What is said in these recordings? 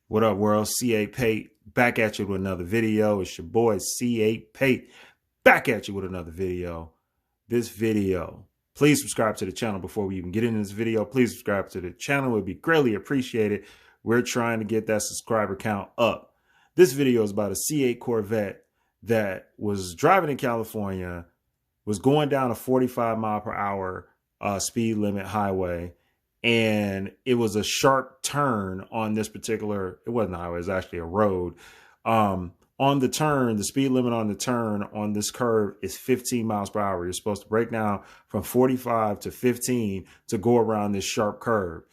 What up, world? C8 Pate back at you with another video. It's your boy C8 Pate back at you with another video. This video, please subscribe to the channel before we even get into this video. Please subscribe to the channel. It would be greatly appreciated. We're trying to get that subscriber count up. This video is about a C8 Corvette that was driving in California, was going down a 45 mile per hour speed limit highway. And it was a sharp turn on this particular, it wasn't a highway, it was actually a road. On the turn, the speed limit on the turn on this curve is 15 miles per hour. You're supposed to break down from 45 to 15 to go around this sharp curve.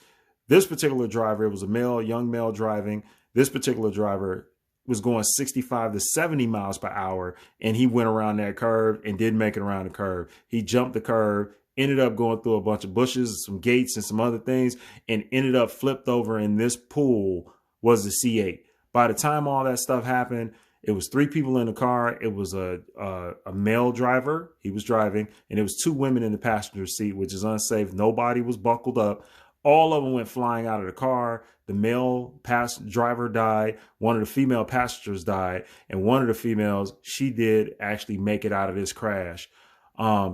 This particular driver, it was a young male driving. This particular driver was going 65 to 70 miles per hour, and he went around that curve and didn't make it around the curve. He jumped the curve, ended up going through a bunch of bushes, some gates and some other things, and ended up flipped over, and this pool was the C8. By the time all that stuff happened, it was 3 people in the car. It was a male driver, he was driving, and it was 2 women in the passenger seat, which is unsafe. Nobody was buckled up. All of them went flying out of the car. The male driver died. One of the female passengers died. And one of the females, she did actually make it out of this crash.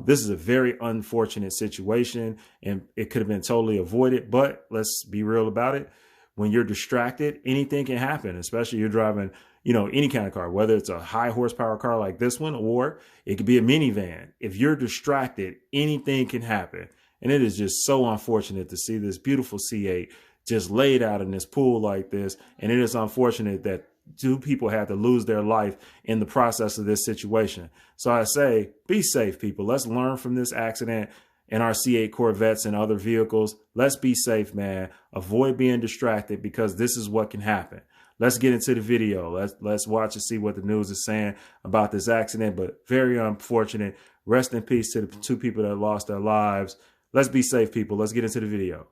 This is a very unfortunate situation, and it could have been totally avoided. But let's be real about it. When you're distracted, anything can happen, especially you're driving, any kind of car, whether it's a high horsepower car like this one, or it could be a minivan. If you're distracted, anything can happen. And it is just so unfortunate to see this beautiful C8 just laid out in this pool like this. And it is unfortunate that 2 people had to lose their life in the process of this situation. So I say, be safe, people. Let's learn from this accident in our C8 Corvettes and other vehicles. Let's be safe, man. Avoid being distracted, because this is what can happen. Let's get into the video. Let's watch and see what the news is saying about this accident, but very unfortunate. Rest in peace to the 2 people that lost their lives. Let's be safe, people. Let's get into the video.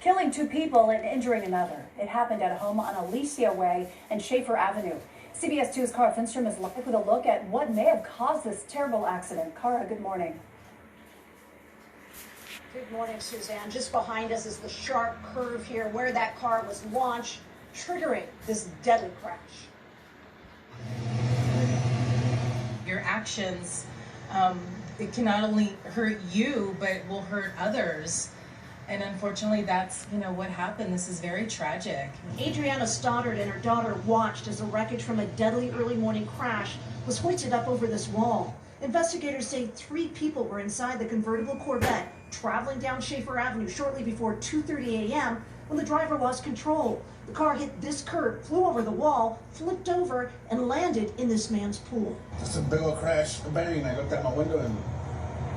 Killing 2 people and injuring another. It happened at a home on Alicia Way and Schaefer Avenue. CBS 2's Cara Finstrom is live with a look at what may have caused this terrible accident. Cara, good morning. Good morning, Suzanne. Just behind us is the sharp curve here where that car was launched, triggering this deadly crash. Your actions, it can not only hurt you, but will hurt others. And unfortunately, that's, what happened. This is very tragic. Adriana Stoddard and her daughter watched as the wreckage from a deadly early morning crash was hoisted up over this wall. Investigators say 3 people were inside the convertible Corvette traveling down Schaefer Avenue shortly before 2:30 a.m. when the driver lost control. The car hit this curb, flew over the wall, flipped over, and landed in this man's pool. Just a big old crash, a bang. I looked out my window and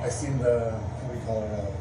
I seen the, what do you call it,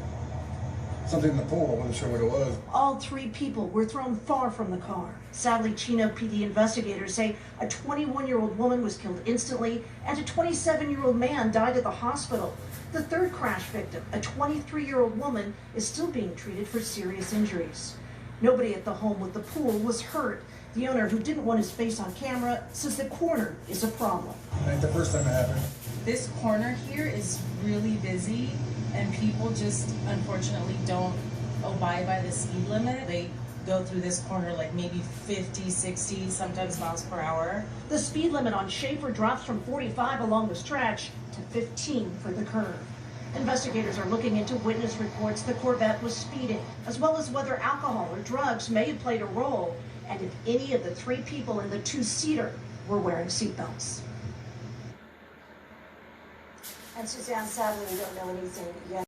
something in the pool. I wasn't sure what it was. All 3 people were thrown far from the car. Sadly, Chino PD investigators say a 21-year-old woman was killed instantly and a 27-year-old man died at the hospital. The 3rd crash victim, a 23-year-old woman, is still being treated for serious injuries. Nobody at the home with the pool was hurt. The owner, who didn't want his face on camera, says the corner is a problem. It ain't the first time it happened. This corner here is really busy, and people just unfortunately don't abide by the speed limit. They go through this corner like maybe 50, 60, sometimes miles per hour. The speed limit on Schaefer drops from 45 along the stretch to 15 for the curve. Investigators are looking into witness reports the Corvette was speeding, as well as whether alcohol or drugs may have played a role, and if any of the 3 people in the 2-seater were wearing seatbelts. And Suzanne, sadly, we don't know anything yet.